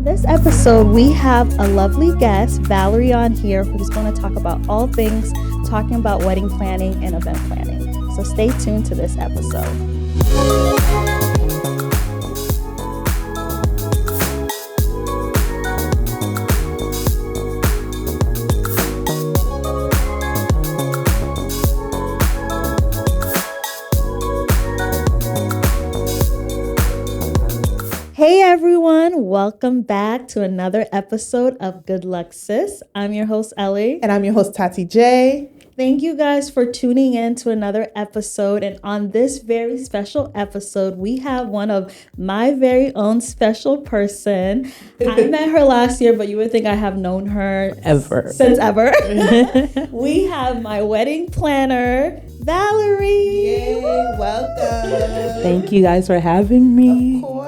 On this episode, we have a lovely guest, Valerie, on here who's going to talk about all things talking about wedding planning and event planning. So stay tuned to this episode. Hey everyone, welcome back to another episode of Good Luck Sis. I'm your host, Elly. And I'm your host, Tati J. Thank you guys for tuning in to another episode. And on this very special episode, we have one of my very own special person. I met her last year, but you would think I have known her since ever. We have my wedding planner, Valerie. Yay, welcome. Thank you guys for having me. Of course.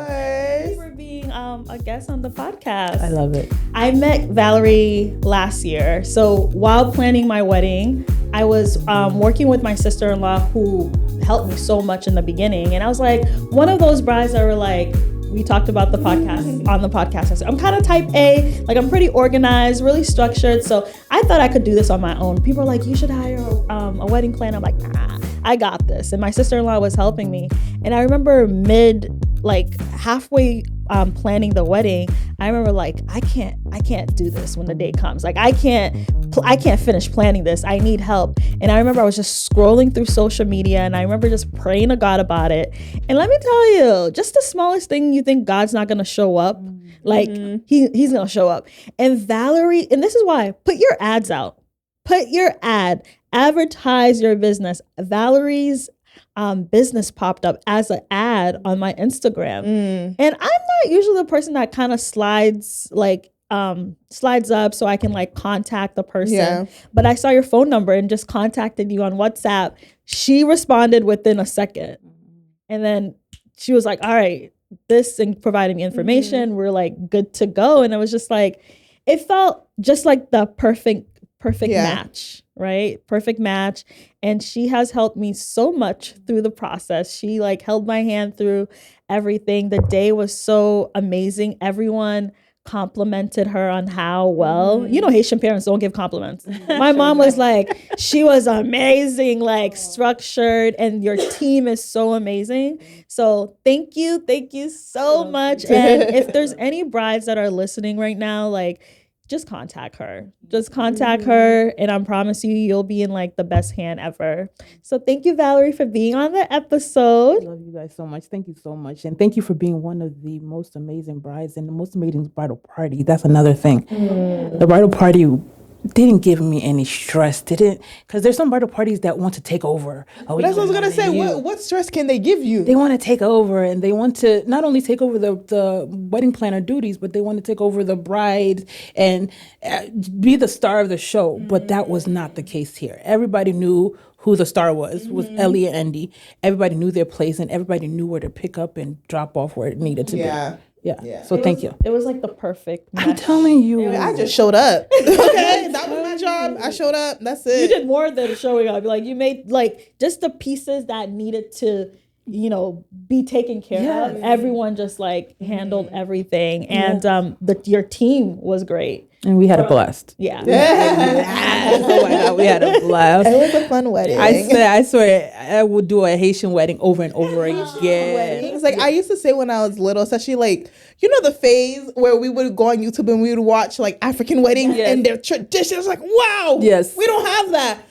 A guest on the podcast. I love it. I met Valerie last year. So while planning my wedding, I was working with my sister-in-law who helped me so much in the beginning. And I was like, one of those brides that were like, we talked about the podcast on the podcast. I said, I'm kind of type A, like I'm pretty organized, really structured. So I thought I could do this on my own. People are like, you should hire a wedding planner. I'm like, nah, I got this. And my sister-in-law was helping me. And I remember halfway planning the wedding, I remember like, I can't do this when the day comes. Like I can't finish planning this. I need help. And I remember I was just scrolling through social media and I remember just praying to God about it. And let me tell you, just the smallest thing you think God's not going to show up, like he's going to show up. And Valerie, and this is why, put your ads out. Put your ad, advertise your business. Valorie's business popped up as an ad on my Instagram. And I'm not usually the person that kind of slides up so I can like contact the person. Yeah. But I saw your phone number and just contacted you on WhatsApp. She responded within a second. And then she was like, all right, this and providing me information. We're like good to go. And it was just like, it felt just like the perfect match, right? Perfect match. And she has helped me so much through the process. She like held my hand through everything. The day was so amazing. Everyone complimented her on how well, Haitian parents don't give compliments. My mom was like, she was amazing, like structured, and your team is so amazing. So thank you so much. And if there's any brides that are listening right now, like, just contact her. And I promise you'll be in like the best hand ever. So thank you, Valerie, for being on the episode. I love you guys so much. Thank you so much. And thank you for being one of the most amazing brides and the most amazing bridal party. That's another thing. The bridal party didn't give me any stress. Because there's some bridal parties that want to take over. That's what I was going to say. What stress can they give you? They want to take over, and they want to not only take over the wedding planner duties, but they want to take over the bride and be the star of the show. But that was not the case here. Everybody knew who the star was Elly and Andy. Everybody knew their place, and everybody knew where to pick up and drop off where it needed to be. Yeah. So thank you. It was like the perfect match. I'm telling you. I just showed up. Okay, that was my job. I showed up. That's it. You did more than showing up. Like you made like just the pieces that needed to, be taken care of. Everyone just like handled everything. And your team was great. And we had a blast. Yeah. Oh my God, we had a blast. It was a fun wedding. I swear, I would do a Haitian wedding over and over again. It's like I used to say when I was little, especially like, the phase where we would go on YouTube and we would watch like African weddings and their traditions. Like, wow. Yes. We don't have that.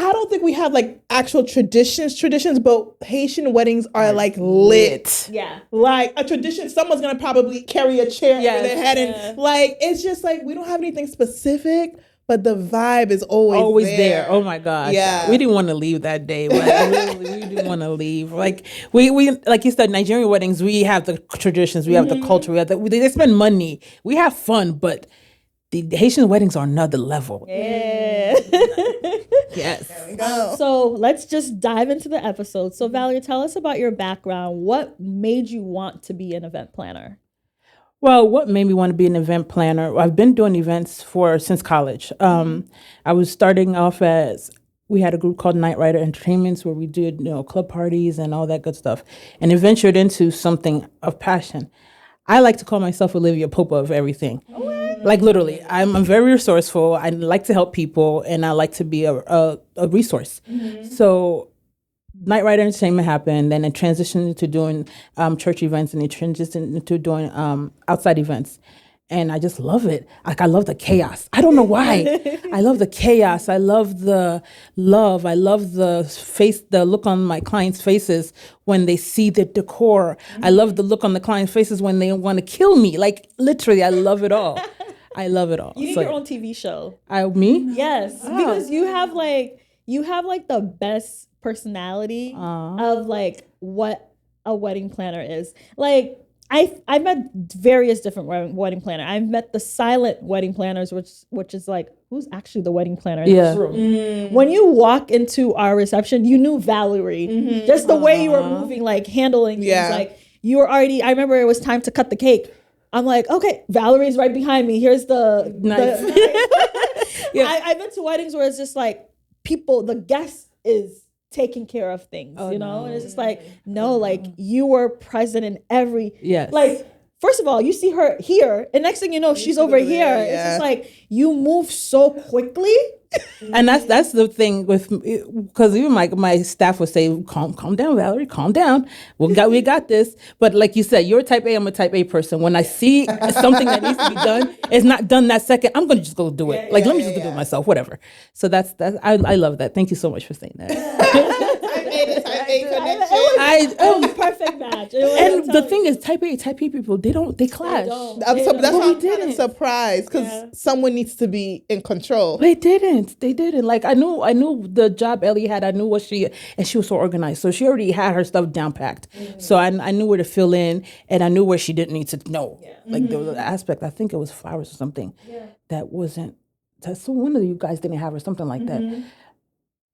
I don't think we have like actual traditions, but Haitian weddings are like lit. Yeah. Like a tradition, someone's going to probably carry a chair over their head. And like, it's just like, we don't have anything specific, but the vibe is always there. Oh my gosh. Yeah. We didn't want to leave that day. Like, we didn't want to leave. Like we like you said, Nigerian weddings, we have the traditions, we have the culture, they spend money. We have fun, but the Haitian weddings are another level. Yeah. Yes. There we go. So let's just dive into the episode. So Valerie, tell us about your background. What made you want to be an event planner? Well, what made me want to be an event planner? I've been doing events since college. I was starting off we had a group called Night Rider Entertainments where we did, club parties and all that good stuff. And it ventured into something of passion. I like to call myself Olivia Popa of everything. Like literally, I'm very resourceful. I like to help people, and I like to be a resource. So Night Rider Entertainment happened, then it transitioned into doing church events, and it transitioned into doing outside events. And I just love it. Like, I love the chaos. I don't know why. I love the chaos. I love the love. I love the look on my clients' faces when they see the decor. I love the look on the clients' faces when they want to kill me. Like, literally, I love it all. I love it all. You need your own TV show. Me? Yes, because you have like the best personality of like what a wedding planner is. Like, I've met various different wedding planners. I've met the silent wedding planners, which is like, who's actually the wedding planner in this room? When you walk into our reception, you knew Valerie. Just the way you were moving, like handling things. Like, you were already, I remember it was time to cut the cake. I'm like, okay, Valerie's right behind me. Here's the Nice. I've been to weddings where it's just like the guest is taking care of things, you know? And it's just like, no, like you were present in every, like, first of all, you see her here, and next thing you know, she's over here. Yeah. It's just like, you move so quickly. And that's the thing with, because even my staff would say, calm down, Valerie, calm down. We got this. But like you said, you're a type A, I'm a type A person. When I see something that needs to be done, it's not done that second, I'm going to just go do it. Let me just go do it myself, whatever. So that's I love that. Thank you so much for saying that. It was perfect match. And the thing is, type A people, they clash. That's why I'm kind of surprised, because someone needs to be in control. They didn't. Like, I knew the job Elly had. I knew and she was so organized. So she already had her stuff down packed. So I knew where to fill in, and I knew where she didn't need to know. Like, there was an aspect, I think it was flowers or something, that wasn't, so one of you guys didn't have or something like that.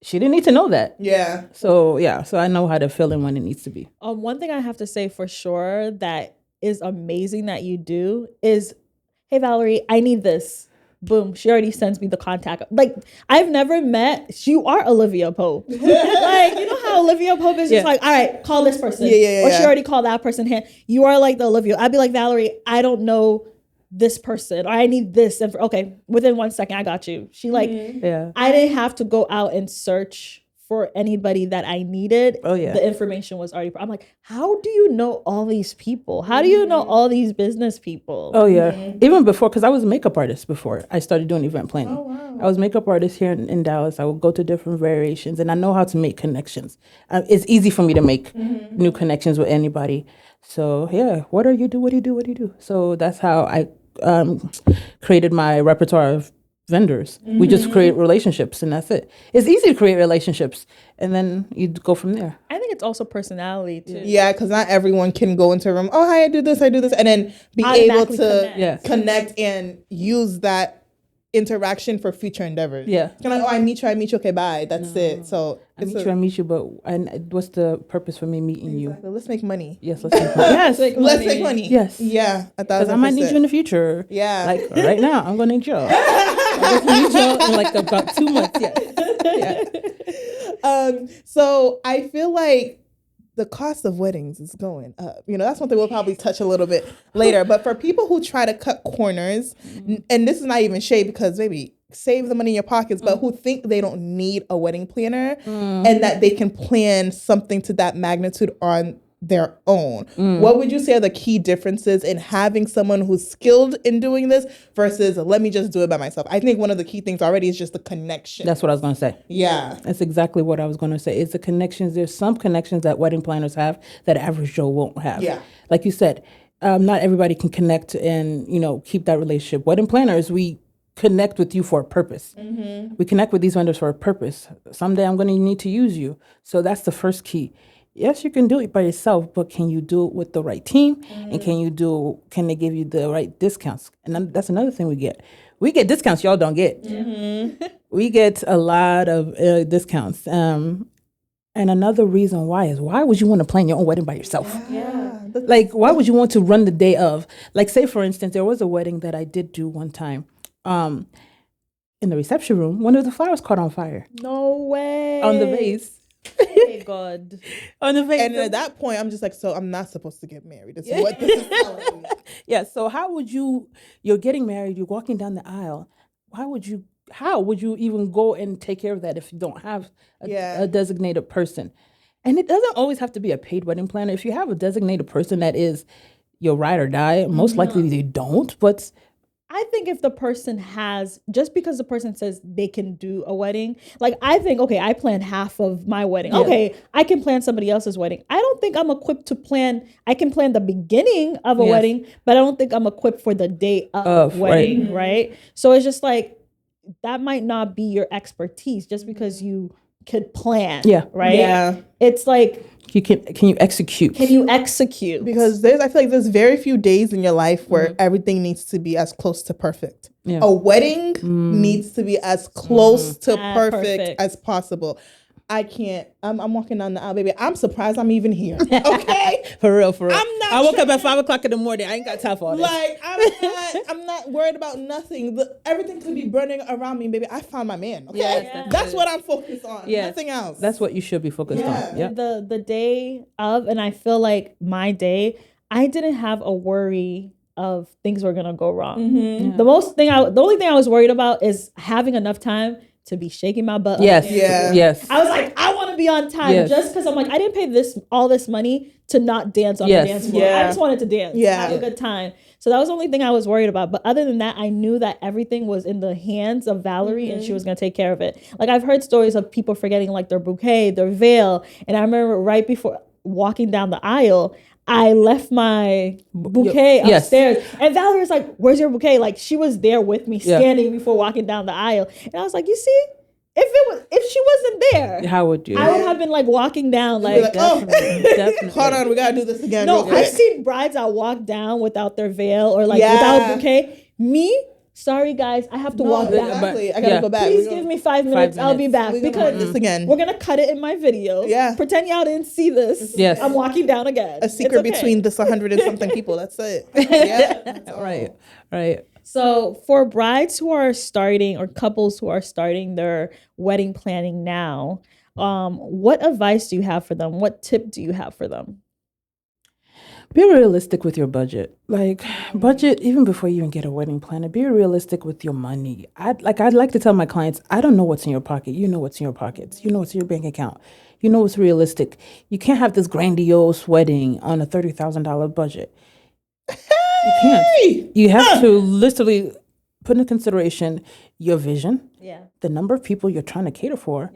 She didn't need to know that. Yeah. So I know how to fill in when it needs to be. One thing I have to say for sure that is amazing that you do is, hey, Valerie, I need this. Boom. She already sends me the contact. Like, I've never met, you are Olivia Pope. Like, you know how Olivia Pope is just like, all right, call this person. Or she already called that person. You are like the Olivia. I'd be like, Valerie, I don't know this person, or I need this. And okay, within 1 second, I got you. She like, I didn't have to go out and search for anybody that I needed. The information was already, I'm like, how do you know all these people? How do you know all these business people? Even before, because I was a makeup artist before I started doing event planning. I was a makeup artist here in Dallas. I would go to different variations, and I know how to make connections. It's easy for me to make new connections with anybody. So what do you do? So that's how I created my repertoire of vendors. We just create relationships, and that's it. It's easy to create relationships, and then you go from there. I think it's also personality too. Yeah, because not everyone can go into a room, oh, hi, I do this, and then be able to connect and use that interaction for future endeavors. Kind of like, I meet you, okay, bye. That's it. So I meet you, but what's the purpose for me meeting you? Let's make money. Yes, let's make money. Let's make money. Yes. Yeah, 1,000%. Because I might need you in the future. Yeah. Like right now, I'm going to need you. I'm going to need you in like about 2 months. So I feel like the cost of weddings is going up. You know, that's something we'll probably touch a little bit later. But for people who try to cut corners, and this is not even shade, because maybe save the money in your pockets, but who think they don't need a wedding planner and that they can plan something to that magnitude on their own. What would you say are the key differences in having someone who's skilled in doing this versus let me just do it by myself? I think one of the key things already is just the connection. That's what I was going to say. Yeah. That's exactly what I was going to say. It's the connections. There's some connections that wedding planners have that average Joe won't have. Yeah. Like you said, not everybody can connect and, keep that relationship. Wedding planners, we connect with you for a purpose. We connect with these vendors for a purpose. Someday I'm going to need to use you. So that's the first key. Yes, you can do it by yourself, but can you do it with the right team? And can they give you the right discounts? And that's another thing we get. We get discounts y'all don't get. We get a lot of discounts. And another reason why would you want to plan your own wedding by yourself? Like, why would you want to run the day of? Like, say, for instance, there was a wedding that I did do one time. In the reception room, one of the flowers caught on fire. No way. On the vase. Oh God. On the face. And at that point, I'm just like, so I'm not supposed to get married. This is what this is telling me. Yeah. So how would you're getting married, you're walking down the aisle. How would you even go and take care of that if you don't have a designated person? And it doesn't always have to be a paid wedding planner. If you have a designated person that is your ride or die, most likely they don't. But I think if the person has, just because the person says they can do a wedding, like I think, okay, I plan half of my wedding. Yeah. Okay, I can plan somebody else's wedding. I don't think I'm equipped to plan. I can plan the beginning of a wedding, but I don't think I'm equipped for the day of wedding, right? So it's just like, that might not be your expertise just because you could plan. Yeah. Right? Yeah. It's like, can you execute? Can you execute? Because I feel like there's very few days in your life where everything needs to be as close to perfect. Yeah. A wedding needs to be as close to perfect as possible. I can't. I'm walking down the aisle, baby. I'm surprised I'm even here. Okay, for real. I'm not. I woke up at 5:00 in the morning. I ain't got time for all this. Like I'm not worried about nothing. Everything could be burning around me, baby. I found my man. Okay, yes, that's what I'm focused on. Yes. Nothing else. That's what you should be focused on. Yeah. The day of, and I feel like my day, I didn't have a worry of things were gonna go wrong. Mm-hmm. Yeah. The only thing I was worried about is having enough time to be shaking my butt. Yes. Yeah. Yes. I was like, I want to be on time just because I'm like, I didn't pay all this money to not dance on the dance floor. I just wanted to dance. Have a good time. So that was the only thing I was worried about. But other than that, I knew that everything was in the hands of Valerie and she was going to take care of it. Like I've heard stories of people forgetting like their bouquet, their veil. And I remember right before walking down the aisle, I left my bouquet upstairs. And Valerie was like, where's your bouquet? Like she was there with me standing before walking down the aisle. And I was like, you see, if she wasn't there, how would you? I would have been like walking down like definitely. Hold on, we gotta do this again. No, I've seen brides that walk down without their veil or like without a bouquet. Me, sorry guys, I have to walk down. Exactly. I gotta go back. Please give me 5 minutes. I'll be back because this again. We're gonna cut it in my video. Yeah. Pretend y'all didn't see this. Yes. I'm walking down again. A secret between this 100 and something people. That's it. Yeah. Right. So for brides who are starting or couples who are starting their wedding planning now, what advice do you have for them? What tip do you have for them? Be realistic with your budget. Like budget, even before you even get a wedding planner, be realistic with your money. I'd like to tell my clients, I don't know what's in your pocket. You know what's in your pockets. You know what's in your bank account. You know what's realistic. You can't have this grandiose wedding on a $30,000 budget. You can't. You have to literally put into consideration your vision, the number of people you're trying to cater for,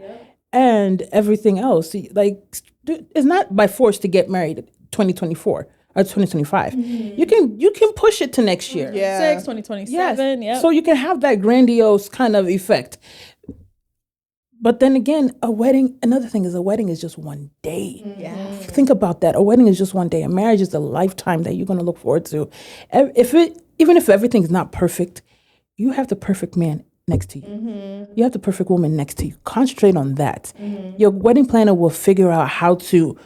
and everything else. Like, it's not by force to get married 2024 or 2025. Mm-hmm. You can push it to next year. 2027. Yes. So you can have that grandiose kind of effect. But then again, another thing is a wedding is just one day. Yeah. Think about that. A wedding is just one day. A marriage is a lifetime that you're going to look forward to. Even if everything's not perfect, you have the perfect man next to you. Mm-hmm. You have the perfect woman next to you. Concentrate on that. Mm-hmm. Your wedding planner will figure out how to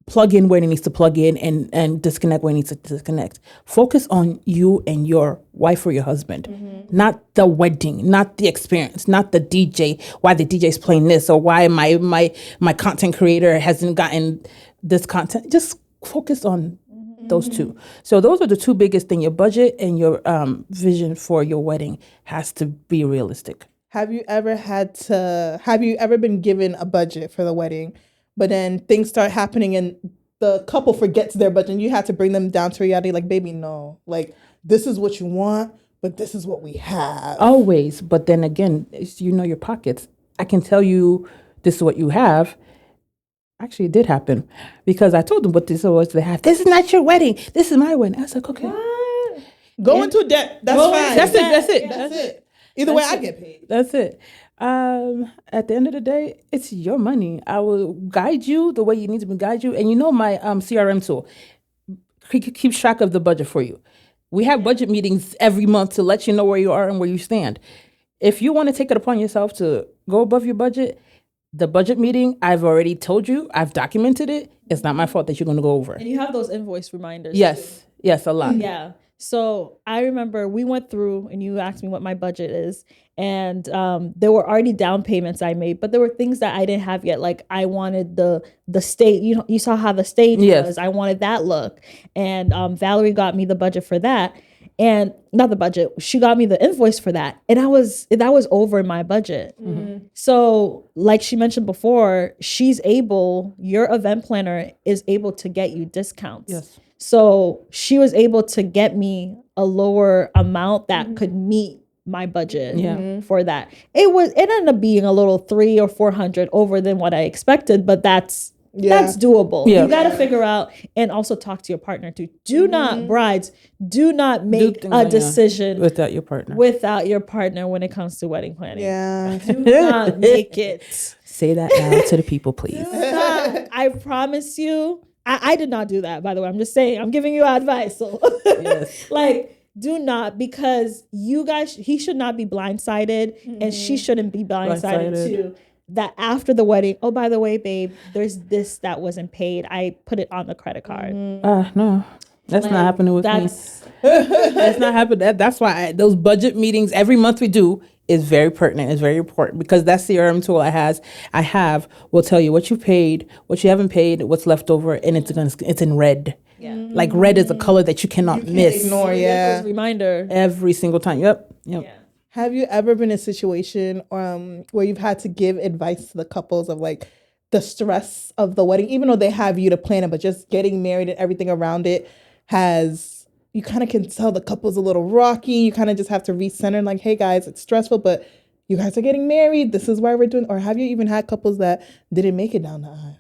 plug in where it needs to plug in and disconnect where it needs to disconnect. Focus on you and your wife or your husband, not the wedding, not the experience, not the DJ, why the DJ's playing this or why my content creator hasn't gotten this content. Just focus on those two. So those are the two biggest things. Your budget and your vision for your wedding has to be realistic. Have you ever been given a budget for the wedding, but then things start happening and the couple forgets their budget and you have to bring them down to reality? Like, baby, no. Like, this is what you want, but this is what we have. Always. But then again, you know your pockets. I can tell you this is what you have. Actually, it did happen because I told them what this was they have. This is not your wedding. This is my wedding. I was like, okay. What? Go into debt. That's fine. That's it. Either way, I get paid. That's it. At the end of the day, it's your money. I will guide you the way you need to guide you. And you know my CRM tool keeps track of the budget for you. We have budget meetings every month to let you know where you are and where you stand. If you want to take it upon yourself to go above your budget, the budget meeting, I've already told you, I've documented it. It's not my fault that you're going to go over. And you have those invoice reminders. Yes. Yes, a lot. Yeah. So I remember we went through and you asked me what my budget is. And there were already down payments I made, but there were things that I didn't have yet. Like I wanted the stage, you saw how the stage was. I wanted that look. And Valerie got me the budget for that. And not the budget, she got me the invoice for that. And that was over my budget. So like she mentioned before, your event planner is able to get you discounts. Yes. So she was able to get me a lower amount that could meet my budget for that. It ended up being a little 300 or 400 over than what I expected, but that's doable. Yeah. You got to figure out and also talk to your partner too. Do not make a decision without your partner. When it comes to wedding planning. Yeah. Do not make it. Say that now to the people, please. I promise you. I did not do that, by the way. I'm just saying, I'm giving you advice. So Yes. like, do not, because you guys, he should not be blindsided and she shouldn't be blindsided too. That after the wedding, oh, by the way, babe, there's this that wasn't paid. I put it on the credit card. No, that's not happening with me. That's not happening. That's why those budget meetings every month we do is very pertinent. It's very important because that CRM tool I have will tell you what you paid, what you haven't paid, what's left over, and it's in red. Yeah. Like red is a color that you cannot miss. Ignore, Reminder every single time. Yep. Yeah. Have you ever been in a situation where you've had to give advice to the couples of like the stress of the wedding, even though they have you to plan it, but just getting married and everything around it you kind of can tell the couple's a little rocky. You kind of just have to recenter, like, hey guys, it's stressful, but you guys are getting married. This is why we're doing. Or have you even had couples that didn't make it down the aisle?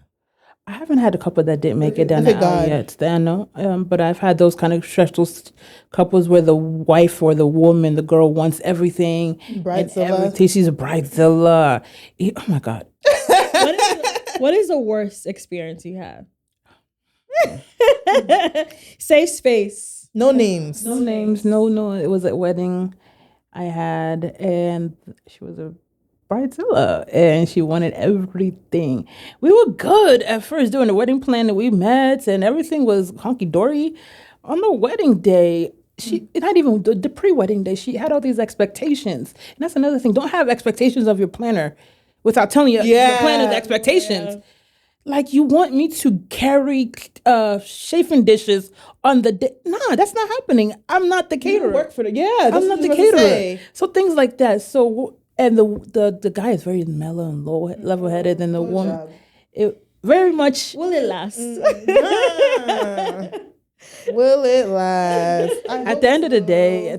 I haven't had a couple that didn't make it down the aisle yet. I know, but I've had those kind of stressful couples where the wife or the woman, the girl wants everything. Bridezilla. She's a bridezilla. Oh my God. What is the worst experience you had? Safe space. No names. No names. No. It was a wedding I had, and she was a bridezilla, and she wanted everything. We were good at first doing the wedding plan, and we met, and everything was honky dory. On the wedding day, not even the pre-wedding day, she had all these expectations, and that's another thing. Don't have expectations of your planner without telling your planner the expectations. Yeah. Like, you want me to carry chafing dishes on the day? Nah, that's not happening. I'm not the caterer. You work for I'm not the caterer. So things like that. So, and the guy is very mellow and level-headed than the woman. It very much. Will it last? Will it last? At the end of the day,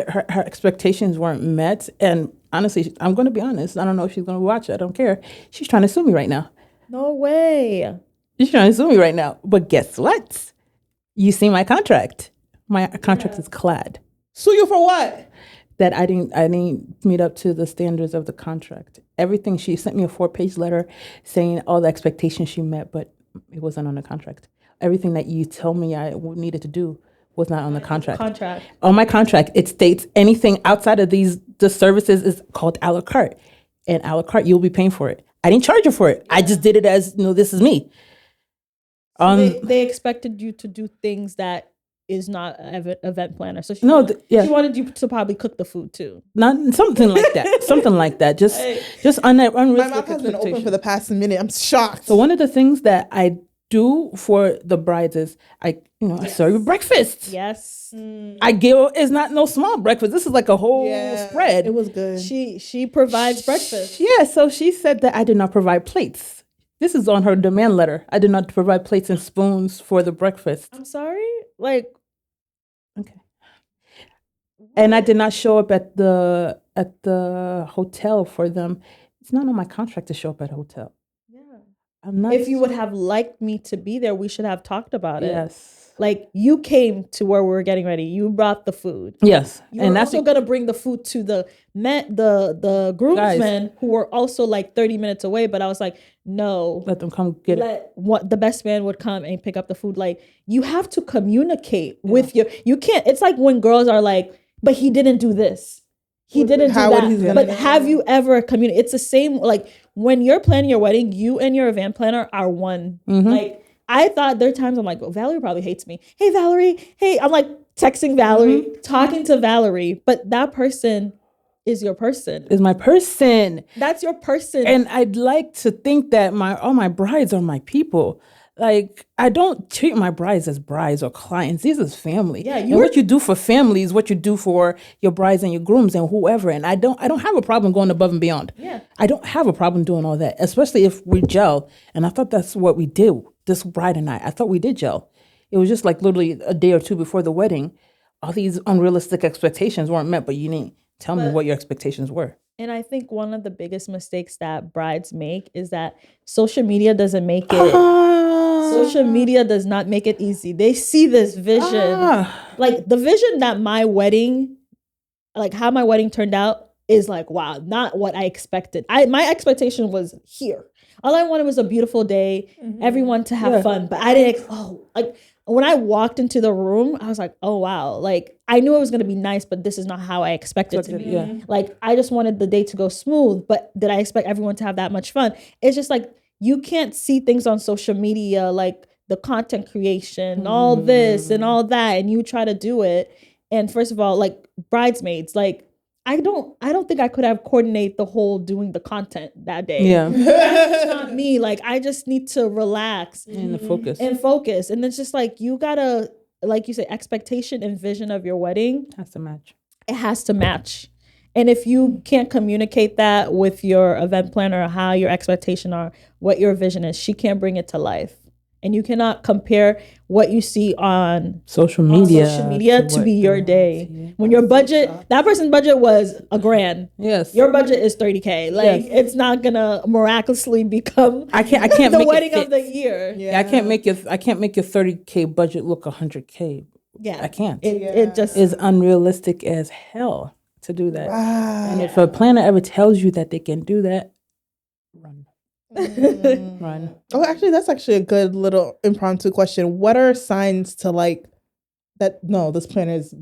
her expectations weren't met. And honestly, I'm going to be honest. I don't know if she's going to watch it. I don't care. She's trying to sue me right now. No way. She's trying to sue me right now. But guess what? You see my contract. My contract is clad. Sue you for what? That I didn't meet up to the standards of the contract. Everything, she sent me a 4-page letter saying all the expectations she met, but it wasn't on the contract. Everything that you told me I needed to do was not on the contract. On my contract, it states anything outside of the services is called a la carte. And a la carte, you'll be paying for it. I didn't charge her for it. I just did it as, this is me. So they expected you to do things that is not an event planner. So she wanted you to probably cook the food too. Not something like that. Something like that. Just unrealistic. My mouth has been open for the past minute. I'm shocked. So one of the things that I do for the brides is I serve breakfast. Yes. I give. It's not no small breakfast. This is like a whole spread. It was good. She provides breakfast. Yeah. So she said that I did not provide plates. This is on her demand letter. I did not provide plates and spoons for the breakfast. I'm sorry? Like, okay. And I did not show up at the hotel for them. It's not on my contract to show up at a hotel. Yeah. I'm not. If you would have liked me to be there, we should have talked about it. Yes. Like, you came to where we were getting ready. You brought the food. Yes. You were also going to bring the food to the groomsmen who were also like 30 minutes away. But I was like, no. Let them come get it. The best man would come and pick up the food. Like, you have to communicate with you can't. It's like when girls are like, but he didn't do this. He didn't do that. But have you ever communicated? It's the same, like, when you're planning your wedding, you and your event planner are one. Mm-hmm. Like, I thought there are times I'm like, Valerie probably hates me. Hey, Valerie. Hey, I'm like, texting Valerie, talking to Valerie, but that person is your person. Is my person. That's your person. And I'd like to think that all my brides are my people. Like, I don't treat my brides as brides or clients. These is family. Yeah, and what you do for family is what you do for your brides and your grooms and whoever. And I don't have a problem going above and beyond. Yeah. I don't have a problem doing all that, especially if we gel. And I thought that's what we did, this bride and I thought we did gel. It was just like literally a day or two before the wedding, all these unrealistic expectations weren't met, but you didn't tell me what your expectations were. And I think one of the biggest mistakes that brides make is that social media doesn't make it. Social media does not make it easy. They see this vision, like the vision that my wedding, like how my wedding turned out is like, wow, not what I expected. My expectation was here. All I wanted was a beautiful day, everyone to have fun. But I didn't, like when I walked into the room, I was like, oh, wow. Like I knew it was going to be nice, but this is not how I expected it to be. Yeah. Like I just wanted the day to go smooth, but did I expect everyone to have that much fun? It's just like, you can't see things on social media, like the content creation, all this and all that, and you try to do it. And first of all, like bridesmaids, like I don't think I could have coordinated the whole doing the content that day. Yeah. That's not me. Like I just need to relax And the focus. And it's just like you gotta, like you say, expectation and vision of your wedding Has to match. It has to match. And if you can't communicate that with your event planner or how your expectation are, what your vision is, she can't bring it to life. And you cannot compare what you see on social media to be your day. When your budget, that person's budget was $1,000. Yes. Your budget is $30K. Like it's not gonna miraculously become I can't the make wedding it fit. of the year. Yeah. I can't make your $30K budget look $100K. Yeah. I can't. It just is unrealistic as hell to do that. Wow. And if a planner ever tells you that they can do that, run. Run. Oh, actually, that's actually a good little impromptu question. What are signs to like that? No, this planner is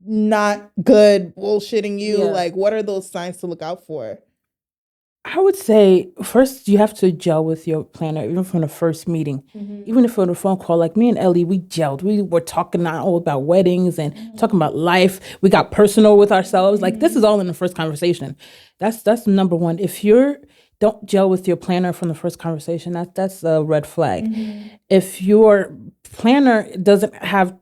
not good, bullshitting you. Yeah. Like, what are those signs to look out for? I would say first you have to gel with your planner, even from the first meeting. Even if on a phone call, like me and Elly, we gelled. We were talking not all about weddings and talking about life. We got personal with ourselves. Like this is all in the first conversation. That's number one. If you don't gel with your planner from the first conversation, that's a red flag. If your planner doesn't have,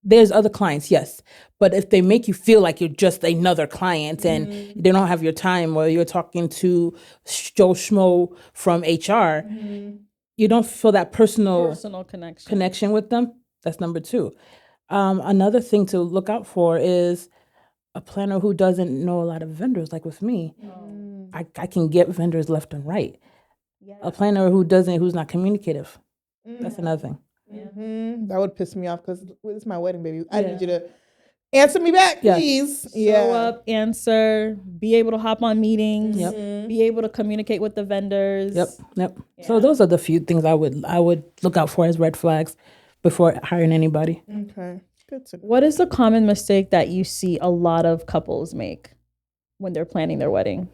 there's other clients, yes. But if they make you feel like you're just another client and they don't have your time, or you're talking to Joe Schmo from HR, you don't feel that personal connection with them. That's number two. Another thing to look out for is a planner who doesn't know a lot of vendors. Like with me, I can get vendors left and right. Yeah. A planner who's not communicative. That's another thing. That would piss me off because it's my wedding, baby. I need you to answer me back, please. Show up, answer, be able to hop on meetings, be able to communicate with the vendors. Yep. Yeah. So those are the few things I would look out for as red flags before hiring anybody. Okay. Good to know. What is the common mistake that you see a lot of couples make when they're planning their wedding?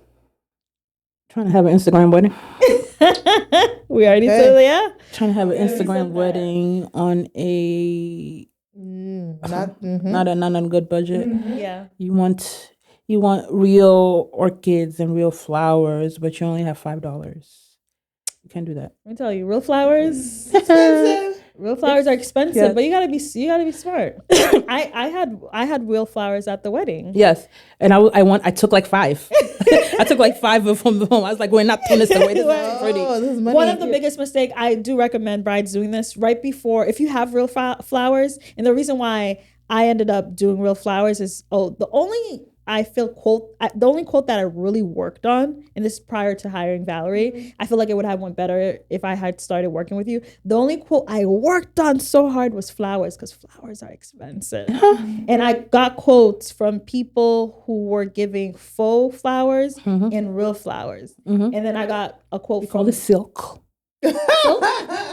Trying to have an Instagram wedding. We already said that. Trying to have an Instagram wedding on a not a good budget. Yeah. You want real orchids and real flowers, but you only have $5. You can't do that. Let me tell you, real flowers Expensive. Real flowers are expensive, Yeah. but you gotta be smart. I had real flowers at the wedding. Yes, and I took like 5. I took like 5 of them home. I was like, we're not throwing this away. This is pretty. Oh, this is money. One of the biggest mistakes, I do recommend brides doing this right before, if you have real flowers, and the reason why I ended up doing real flowers is, the only quote that I really worked on, and this is prior to hiring Valerie, I feel like it would have went better if I had started working with you. The only quote I worked on so hard was flowers, because flowers are expensive. And I got quotes from people who were giving faux flowers and real flowers. And then I got a quote We from call it silk. We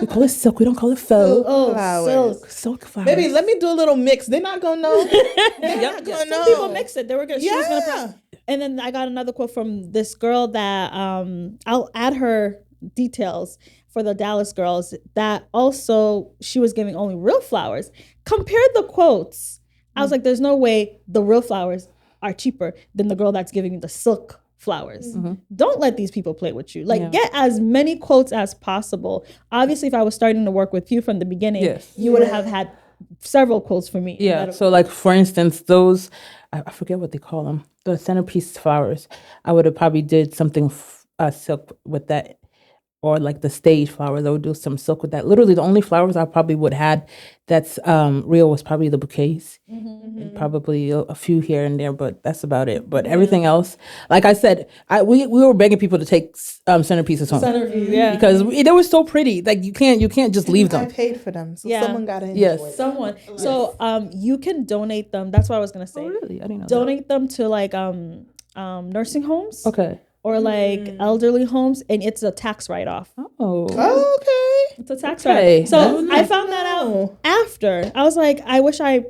call it silk. We don't call it faux. Flowers. Silk flowers. Baby, let me do a little mix. They're not gonna know. They're not gonna know. Some people mix it. They were gonna. She was Yeah. gonna. And then I got another quote from this girl that I'll add her details for the Dallas girls that also she was giving only real flowers. Compared the quotes, I was like, there's no way the real flowers are cheaper than the girl that's giving the silk flowers. Don't let these people play with you. Like, get as many quotes as possible. Obviously, if I was starting to work with you from the beginning, you would have had several quotes for me. Yeah. So, like, for instance, those, I forget what they call them, the centerpiece flowers, I would have probably did something silk with that. Or like the stage flowers, I would do some silk with that. Literally, the only flowers I probably would had that's real was probably the bouquets, and probably a few here and there, but that's about it. But everything else, like I said, we were begging people to take centerpieces home, because they were so pretty. Like you can't just leave them. I paid for them, so someone got to enjoy it. Someone. So you can donate them. That's what I was gonna say. Oh, really? I didn't know. Donate them to like nursing homes. Okay. Or like elderly homes, and it's a tax write-off. Oh, okay. It's a tax write-off. So I found that out after. I was like, I wish I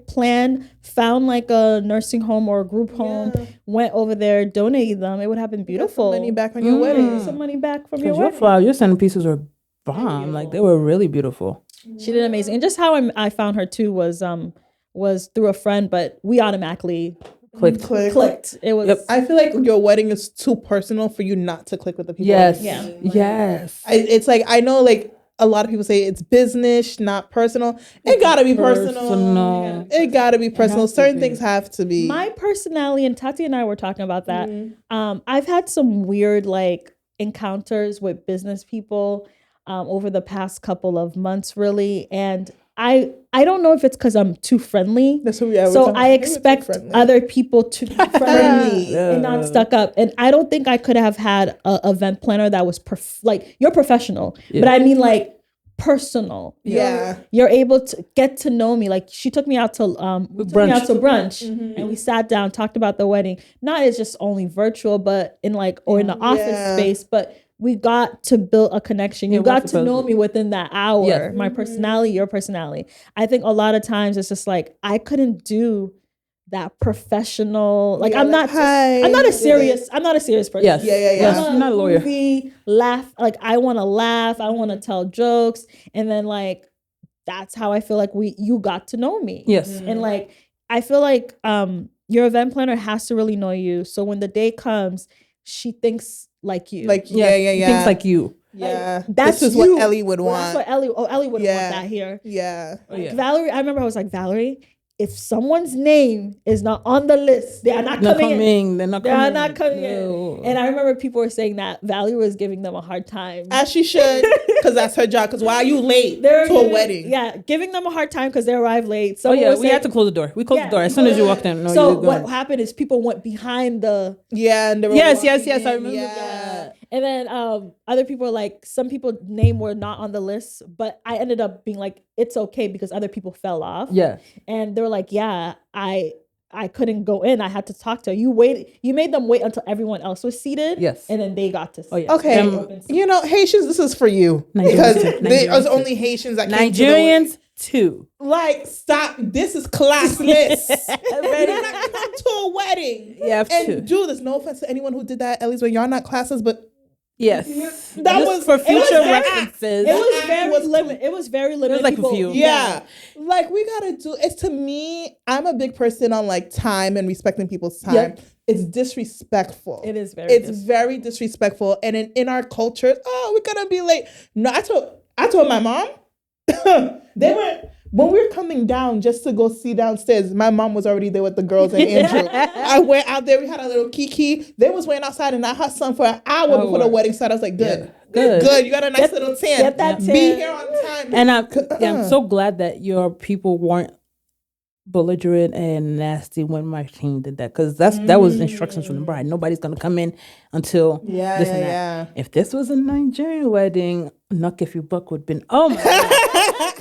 found like a nursing home or a group home, went over there, donated them. It would have been beautiful. Some money back on your wedding. Some money back from your wedding. Your centerpieces were bomb. Like they were really beautiful. She did amazing. And just how I found her too was through a friend, but we automatically clicked. It was. I feel like your wedding is too personal for you not to click with the people. Yes. Yes. It's like, I know like a lot of people say it's business, not personal. It gotta be personal. It gotta be personal. Certain things have to be. My personality, and Tati and I were talking about that. I've had some weird like encounters with business people over the past couple of months, really, and I don't know if it's because I'm too friendly. That's what we so I expect other people to be friendly and not stuck up. And I don't think I could have had an event planner that was like, you're professional, but I mean like personal. You're able to get to know me. Like she took me out to brunch and we sat down, talked about the wedding. Not as just only virtual, but in like or in the office space, but we got to build a connection. You got to know me within that hour. My personality, your personality. I think a lot of times it's just like I couldn't do that professional. Like I'm not a serious person. Yes. I'm not a lawyer. Laugh. Like I want to laugh. I want to tell jokes, and then like that's how I feel like you got to know me. Yes. And like I feel like your event planner has to really know you. So when the day comes, she thinks like you. Thinks like you. Yeah. That's this is what Elly would want. That's what Elly would want that here. Yeah. Valerie, I remember I was like, Valerie, if someone's name is not on the list, they are not coming in. They're not coming in. And I remember people were saying that Valerie was giving them a hard time. As she should, because that's her job. Because why are you late to a wedding? Yeah, giving them a hard time because they arrived late. We had to close the door. We closed the door as soon as you walked in. So what happened is people went behind the... and yes, I remember that. And then other people were like, some people's name were not on the list, but I ended up being like, it's okay because other people fell off. Yeah. And they were like, yeah, I couldn't go in. I had to talk to her. You made them wait until everyone else was seated. Yes. And then they got to see. Okay. Haitians, this is for you. Because there's only Haitians that came Nigerians too. Like, stop. This is classless. You're not come to a wedding. And do this. No offense to anyone who did that, Elly's wedding. Y'all not classless, but yes, that was for future references. It was very limited. It was very limited. It was like a few. Yeah, like we gotta do. It's to me. I'm a big person on like time and respecting people's time. Yep. It's disrespectful. It is very. It's very disrespectful. And in our culture, we're gonna be late. No, I told my mom. They were. When we were coming down just to go see downstairs, my mom was already there with the girls and Andrew. I went out there. We had a little kiki. They was waiting outside and I had sun for an hour before the wedding started. I was like, good. You got a nice little tan. Get that tan. Be here on time. And I'm so glad that your people weren't belligerent and nasty when my team did that, because that was instructions from the bride. Nobody's gonna come in until this and that. If this was a Nigerian wedding, Nuck If You Buck would have been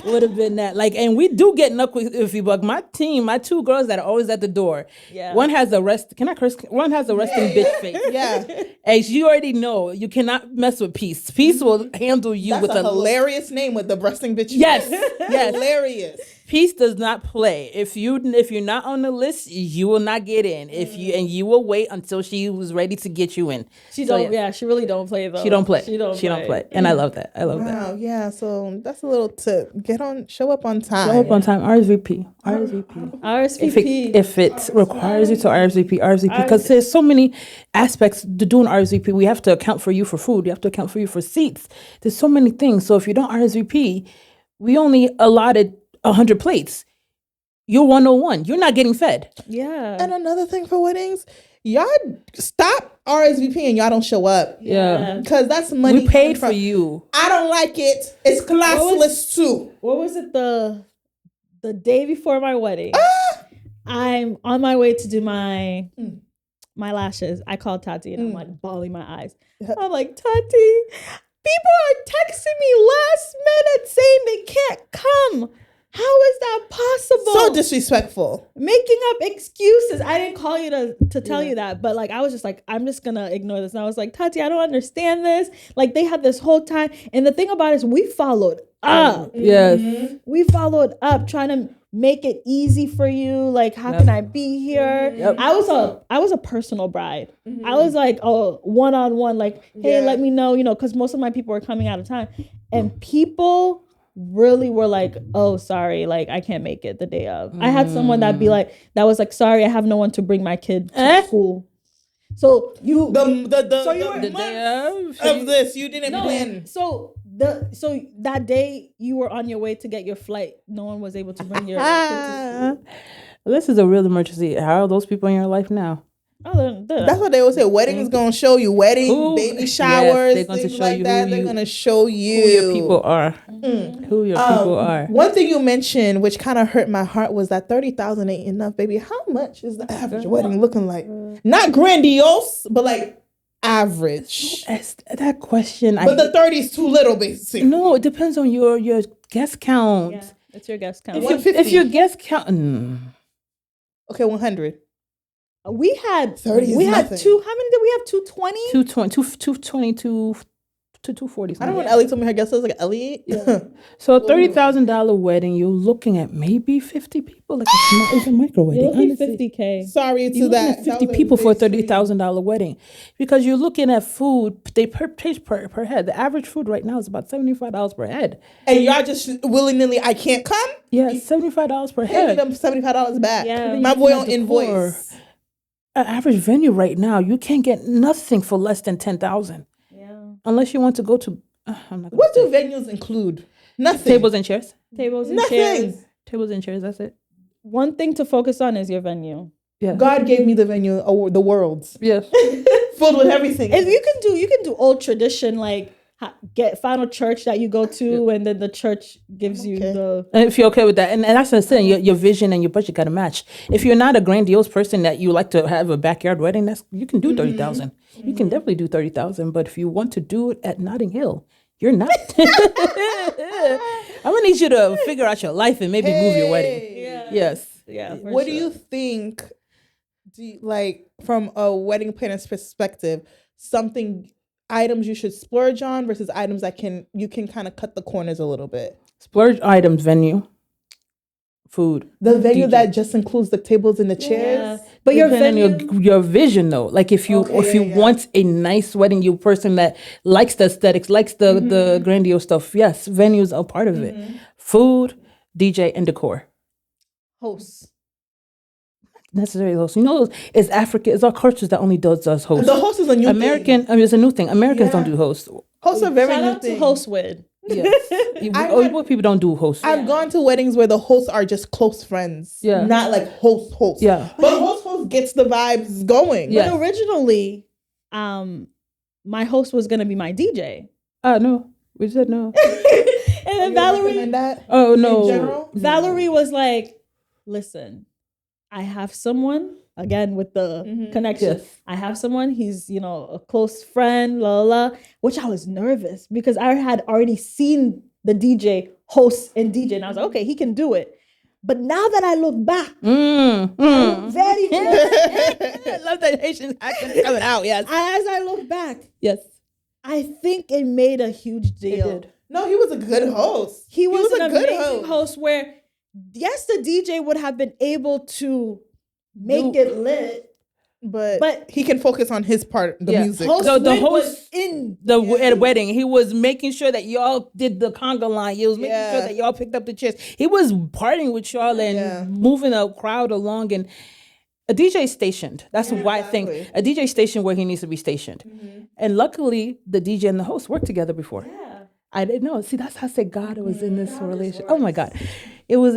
would have been that. Like, and we do get Nuck If You Buck. My team, my two girls that are always at the door. Yeah. One has a can I curse? One has a resting bitch face. Yeah. As you already know, you cannot mess with Peace. Peace will handle you. That's with a hilarious name with the resting bitch face. Yes. Hilarious. Peace does not play. If you're not on the list, you will not get in. You will wait until she was ready to get you in. She don't. Yeah, she really don't play though. She don't play. She don't play. And I love that. Wow, yeah. So that's a little tip. Show up on time. Show up on time. RSVP. If it requires you to RSVP, because there's so many aspects to doing RSVP. We have to account for you for food. We have to account for you for seats. There's so many things. So if you don't RSVP, we only allotted 100 plates. You're 101. You're not getting fed. Yeah. And another thing for weddings, y'all stop RSVPing. Y'all don't show up. Yeah. Because that's money. We paid for you. I don't like it. It's classless too. What was it? The day before my wedding, I'm on my way to do my lashes. I called Tati and I'm like bawling my eyes. I'm like, Tati, people are texting me last minute saying they can't come. How is that possible? So disrespectful. Making up excuses. I didn't call you to tell you that, but like I was just like, I'm just gonna ignore this. And I was like, Tati, I don't understand this. Like they had this whole time. And the thing about it is we followed up. Yes. We followed up trying to make it easy for you. Like, how can I be here? Yep. I was a personal bride. I was like, one-on-one, like, hey, let me know, because most of my people were coming out of time. And people really were like, oh, sorry, like I can't make it the day of. I had someone that was like, sorry, I have no one to bring my kid to school. So you The day of this, you didn't plan. So that day you were on your way to get your flight. No one was able to bring your kid to school. This is a real emergency. How are those people in your life now? Oh, that's what they always say. Weddings gonna show you. Baby showers, they're going to things show like you that. They're gonna show you who your people are. Who your people are. One thing you mentioned, which kind of hurt my heart, was that 30,000 ain't enough, baby. How much is the average wedding looking like? Not grandiose, but like average. That question. But the 30 is too little, basically. No, it depends on your guest count. Yeah, it's your guest count. If your guest count. Okay, 100. We had 30 we is had nothing. two. How many did we have? 220? 220 to 240. I don't know when Elly told me her guest was like Elly. Yeah. So a $30,000 wedding, you're looking at maybe 50 people. Like it's a micro wedding. You're looking 50K. Sorry to You're looking that. at 50 people for a $30,000 wedding, because you're looking at food. They pay per head. The average food right now is about $75 per head. And y'all just willy-nilly, I can't come? Yeah, $75 per Pay me head. them $75 back. Yeah. My boy on Decor. invoice. An average venue right now, you can't get nothing for less than $10,000. Yeah. Unless you want to go to. I'm not. What do venues include? Nothing. Tables and chairs. Tables and Nothing. chairs. Tables and chairs. That's it. One thing to focus on is your venue. Yeah. God gave me the venue, the world's Yes. filled with everything. If you can do old tradition, like get final church that you go to, and then the church gives you the. And if you're okay with that, and that's the thing, your vision and your budget got to match. If you're not a grandiose person that you like to have a backyard wedding, you can do 30,000. You can definitely do 30,000. But if you want to do it at Notting Hill, you're not. I'm gonna need you to figure out your life and maybe move your wedding. Yeah. Yes. Yeah. What do you think? Like from a wedding planner's perspective, items you should splurge on versus items that you can kind of cut the corners a little bit. Splurge items: venue, food. The venue DJ. that just includes the tables and the chairs. But your Depending venue. on your vision though, like if you want a nice wedding, you person that likes the aesthetics, likes the grandiose stuff, yes, venues are part of it. Food, DJ, and decor. Hosts. Necessary hosts. It's Africa. It's our cultures that only does hosts. The host is a new American. thing. It's a new thing. Americans don't do hosts. Hosts are very Shout new out thing. to host with. Yes. What people don't do hosts. I've gone to weddings where the hosts are just close friends. Yeah. Not like host. Yeah. But host gets the vibes going. Yeah. But originally, my host was gonna be my DJ. No. We said no. And then Valerie. That Oh in no. general? Valerie was like, listen, I have someone, again with the connection. Yes. I have someone, he's, a close friend, la la la, which I was nervous because I had already seen the DJ host and DJ, and I was like, okay, he can do it. But now that I look back, I'm very I love that Haitian accent coming out. Yes. as I look back, Yes. I think it made a huge deal. It did. No, he was a good host. He was a an good amazing host where yes, the DJ would have been able to make it lit. But he can focus on his part, the music. The host was in at wedding, he was making sure that y'all did the conga line. He was making sure that y'all picked up the chairs. He was partying with y'all and moving a crowd along. And a DJ stationed. That's why I think a DJ stationed where he needs to be stationed. And luckily, the DJ and the host worked together before. I didn't know. See, that's how I said God was in this relationship. Oh my God. It was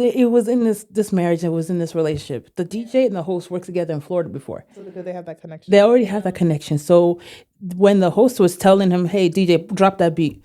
in this marriage, it was in this relationship. The DJ and the host worked together in Florida before. So because they have that connection. They already have that connection. So when the host was telling him, hey, DJ, drop that beat,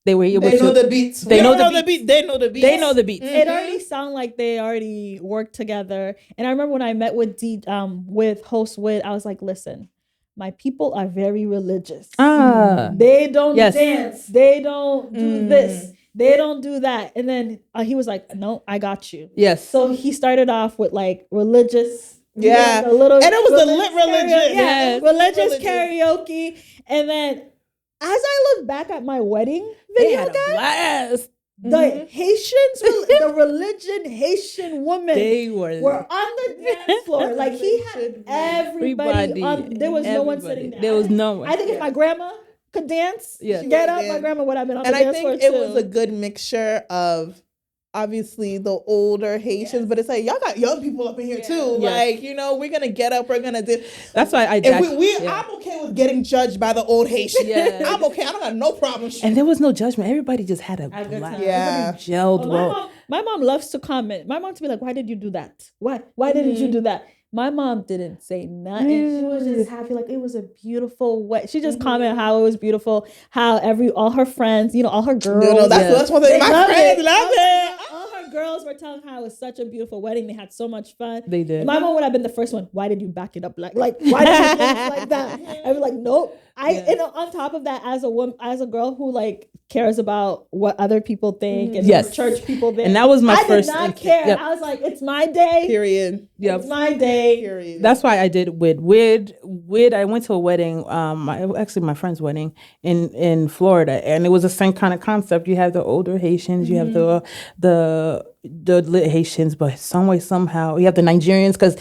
they were able to. They know the beats. They know the beats. They know the beats. They know the beats. It already sounded like they already worked together. And I remember when I met with host Wid, I was like, listen, my people are very religious. They don't dance. They don't do this. They don't do that. And then he was like, no, I got you. Yes. So he started off with like religious. Yeah. Like a little, and it was a lit religion. Religious karaoke. And then as I look back at my wedding video, blast. The Haitians, the religion Haitian women, they were on the dance floor. Like he had everybody on. There was no one sitting down. There was no one. I think if my grandma could dance, get up, my grandma would have been on the dance floor too. And I think it was a good mixture of obviously the older Haitians, but it's like y'all got young people up in here too. Like, you know, we're gonna get up, we're gonna do. That's why I'm okay with getting judged by the old Haitians. I'm okay. I don't got no problem. And there was no judgment. Everybody just had a good time. Everybody gelled well. My mom loves to comment. My mom to be like, "Why did you do that? Why didn't you do that?" My mom didn't say nothing. She was just happy, like it was a beautiful wedding. She just commented how it was beautiful, how all her friends, all her girls. No, that's one thing. My friends love it. All her girls were telling how it was such a beautiful wedding. They had so much fun. They did. My mom would have been the first one. Why did you back it up like why did you do it like that? I was like, nope. On top of that, as a woman, as a girl who like cares about what other people think and church people think, and that was my first. I did not care. Yep. I was like, it's my day. Period. Yep. It's my day. Period. That's why I did Wid. I went to a wedding. My friend's wedding in Florida, and it was the same kind of concept. You have the older Haitians, you have the lit Haitians, but some way somehow you have the Nigerians because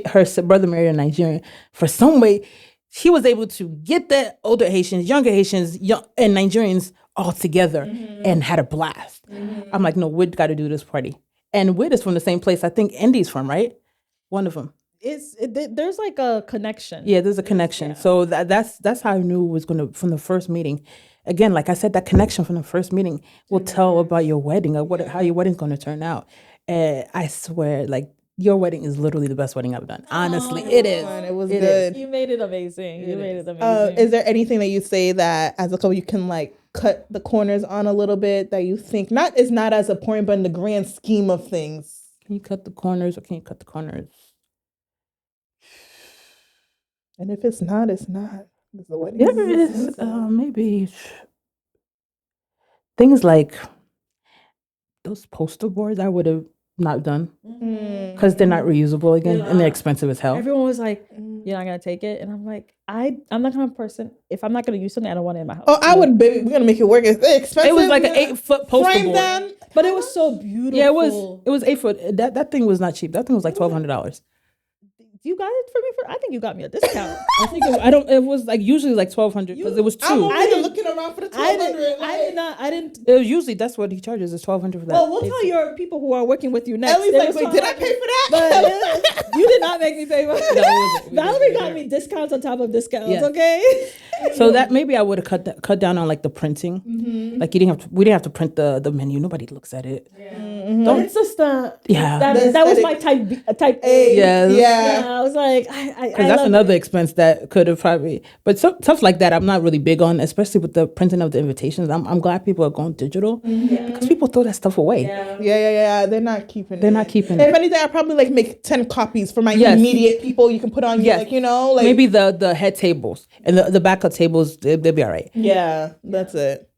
her brother married a Nigerian. For some way, she was able to get the older Haitians, younger Haitians, and Nigerians all together and had a blast. I'm like, no, Wid got to do this party. And Wid is from the same place I think Indy's from, right? One of them. There's like a connection. Yeah, there's a connection. Yeah. So that's how I knew it was going to, from the first meeting. Again, like I said, that connection from the first meeting will tell about your wedding or how your wedding's going to turn out. And I swear, like, your wedding is literally the best wedding I've done. Honestly, it is. It was good. You made it amazing. Is there anything that you say that as a couple you can like cut the corners on a little bit that you think is not as important, but in the grand scheme of things? Can you cut the corners or can you cut the corners? And if it's not, it's not. It's the wedding. Yeah, it is. Maybe things like those poster boards I would have not done because they're not reusable again and they're expensive as hell. Everyone was like, "You're not gonna take it," and I'm like, I'm that kind of person. If I'm not gonna use something, I don't want it in my house. Oh, I would, baby. We're gonna make it work. It's expensive. It was like an 8-foot poster frame board. them. But it was so beautiful. Yeah, it was 8 foot. That thing was not cheap. That thing was like $1,200. You got it for me I think you got me a discount. I think it was like usually like $1,200 because it was two. I'm already looking around for the $1,200. I didn't. It was usually that's what he charges is $1,200 for that. Well, we'll tell your people who are working with you next. Elly's like, wait, did I pay for that? But you did not make me pay for that. Valerie got me discounts on top of discounts. Yeah. Okay. So that maybe I would have cut down on like the printing. Like we didn't have to print the menu. Nobody looks at it. Yeah. But it's just that was my type A. Yeah. I was like, because that's another expense that could have probably. But stuff like that, I'm not really big on, especially with the printing of the invitations. I'm glad people are going digital because people throw that stuff away. Yeah. They're not keeping it. They're not keeping it. If If anything, I probably like make 10 copies for my immediate people. You can put on, like, like maybe the head tables and the backup tables. They'll be all right. Yeah, that's it.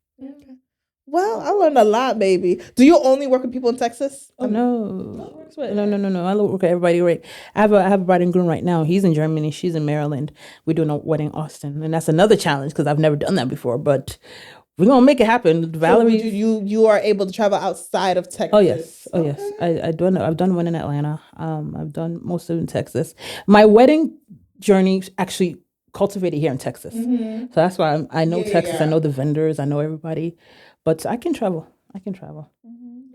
Well, I learned a lot, baby. Do you only work with people in Texas? No. I work with everybody. Right. I have a bride and groom right now. He's in Germany. She's in Maryland. We're doing a wedding in Austin, and that's another challenge because I've never done that before. But we're gonna make it happen. Valerie, So you are able to travel outside of Texas. oh yes. I've done one in Atlanta. I've done most of it in Texas. My wedding journey actually cultivated here in Texas, so that's why I know Texas. I know the vendors. I know everybody, but I can travel. There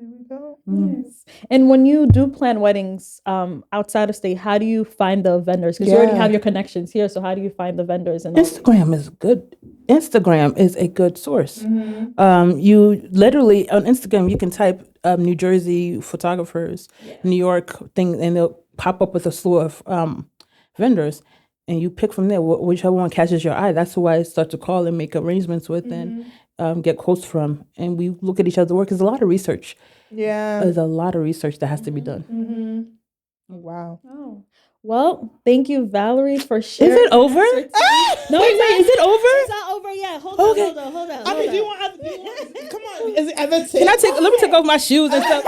we go. Nice. And when you do plan weddings outside of state, how do you find the vendors? Because you already have your connections here. So how do you find the vendors? And Instagram is good. Instagram is a good source. You literally on Instagram you can type New Jersey photographers, New York thing, and they'll pop up with a slew of vendors, and you pick from there whichever one catches your eye. That's who I start to call and make arrangements with and get quotes from, and we look at each other's work. There's a lot of research. Yeah. There's a lot of research that has to be done. Wow. oh, well, thank you, Valerie, for sharing. Is it over? No, wait, Is it over? It's not over yet. Hold on. I mean, do you want come on. Is it ever Can let me take off my shoes and stuff?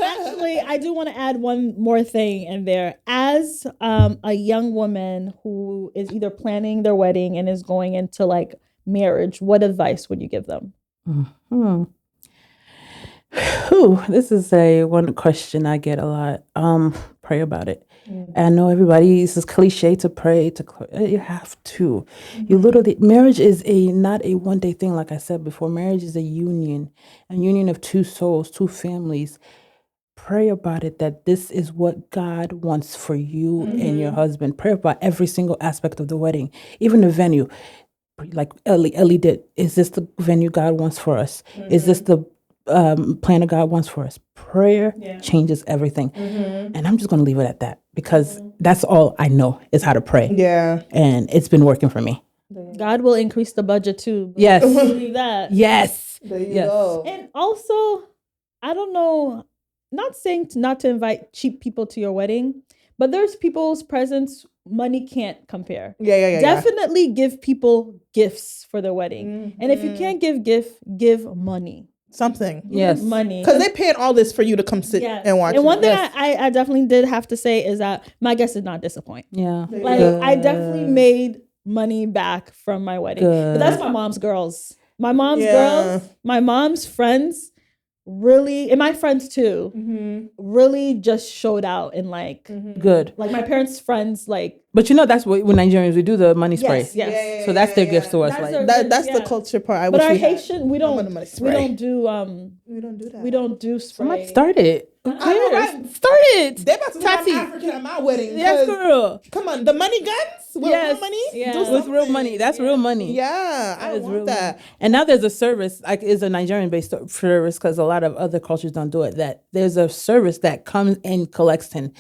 Actually, I do want to add one more thing in there. As a young woman who is either planning their wedding and is going into like marriage, what advice would you give them? This is one question I get a lot. Pray about it. I know everybody, this is cliche to pray, you have to. You literally, marriage is not a one day thing, like I said before. Marriage is a union of two souls, two families. Pray about it, that this is what God wants for you and your husband. Pray about every single aspect of the wedding, even the venue. Like Elly did. Is this the venue God wants for us? Is this the plan of God wants for us? Prayer changes everything. And I'm just going to leave it at that, because that's all I know is how to pray. Yeah. And it's been working for me. God will increase the budget too. Yes. Believe that. Yes. There you go. And also, I don't know, not saying not to invite cheap people to your wedding, but there's people's presents money can't compare. Yeah. Definitely give people gifts for their wedding. And if you can't give money. Something. Yes. Money. Because they paying all this for you to come sit and watch. And one thing Yes. I definitely did have to say is that my guest did not disappoint. Yeah. Like I definitely made money back from my wedding. But that's my mom's girls. My mom's girls, my mom's friends really, and my friends too, really just showed out in like Good. Like my parents' friends, like. But that's what when Nigerians we do the money spray. Yes. So that's their gifts to us. That's Like their that's the culture part. But our we had. Haitian, we don't do We don't do that. we don't do spray. somebody started. Right. Started. They about to think Tati. I'm African at my wedding. Yes, 'cause- girl. Come on, the money guns with real money. Yeah. Do With With real something. money. That's real money. Yeah, I Is want real that. money. And now there's a service, like is a Nigerian-based service, because a lot of other cultures don't do it. That there's a service that comes and collects and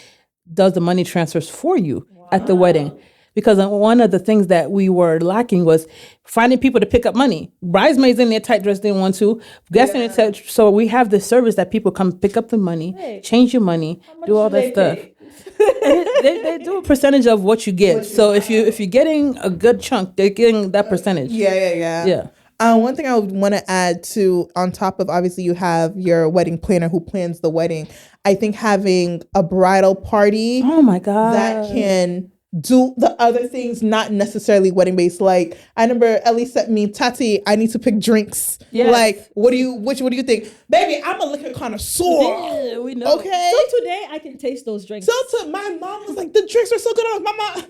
does the money transfers for you at the wedding. Because one of the things that we were lacking was finding people to pick up money. Bridesmaids in their tight dress didn't want to. Guests in their tight. So we have this service that people come pick up the money, change your money, do all that stuff. And they do a percentage of what you get. So if you're getting a good chunk, they're getting that percentage. Yeah. One thing I would want to add to, on top of obviously you have your wedding planner who plans the wedding, I think having a bridal party Oh my God. that can do the other things, not necessarily wedding based. Like I remember Elly sent me, Tati, I need to pick drinks. Yes. Like, what do you think? Baby, I'm a liquor connoisseur. Yeah, we know. Okay. So today I can taste those drinks. So to my mom was like, the drinks are so good. I was, Mama, I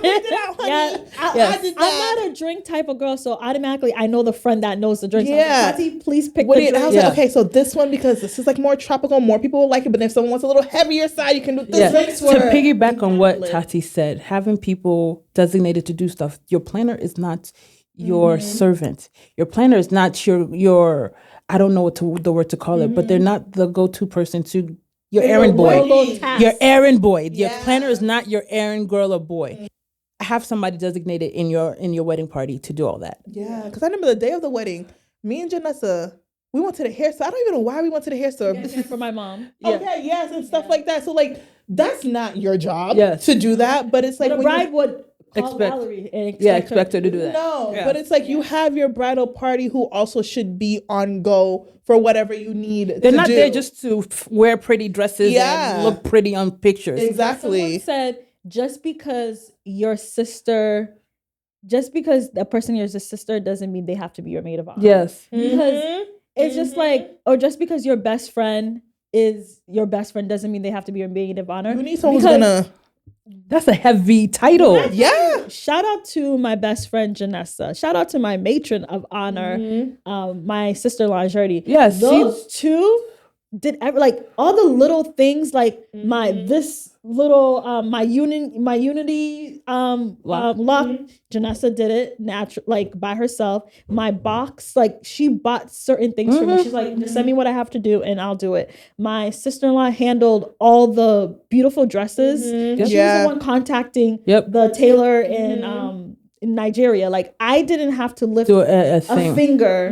picked it out, honey. I did that. I'm not a drink type of girl, so automatically I know the friend that knows the drinks. Yeah. Tati, please pick What the do you, drink. I was like, okay, so this one, because this is like more tropical, more people will like it. But if someone wants a little heavier side, you can do this. Drinks To were piggyback on what lit. Tati said, having people designated to do stuff. Your planner is not your servant. Your planner is not your I don't know what the word to call it, but they're not the go-to person to your errand boy. Your errand boy. Your planner is not your errand girl or boy. Have somebody designated in your wedding party to do all that. Yeah, because I remember the day of the wedding, me and Janessa, we went to the hair store. I don't even know why we went to the hair store. This is for my mom. Okay, yes, and stuff like that. So like, that's not your job Yes. to do that. But it's like The when bride would call Expect- Valerie and Expect her to do that. No, Yeah. but it's like you have your bridal party who also should be on go for whatever you need They're to not do. there just to wear pretty dresses Yeah. and look pretty on pictures. Exactly. Someone said just because your sister just because the person is a sister doesn't mean they have to be your maid of honor. Yes. Because it's just like, or just because your best friend is your best friend doesn't mean they have to be your maid of honor. You need someone who's gonna. That's a heavy title. Yeah. Shout out to my best friend Janessa. Shout out to my matron of honor, my sister-in-law Jordy. Yes, those two did like all the little things, like my unity lock. Janessa did it like by herself. My box, like she bought certain things for me. She's like, just send me what I have to do and I'll do it. My sister-in-law handled all the beautiful dresses. She was the one contacting the tailor in Nigeria. Like I didn't have to lift a finger.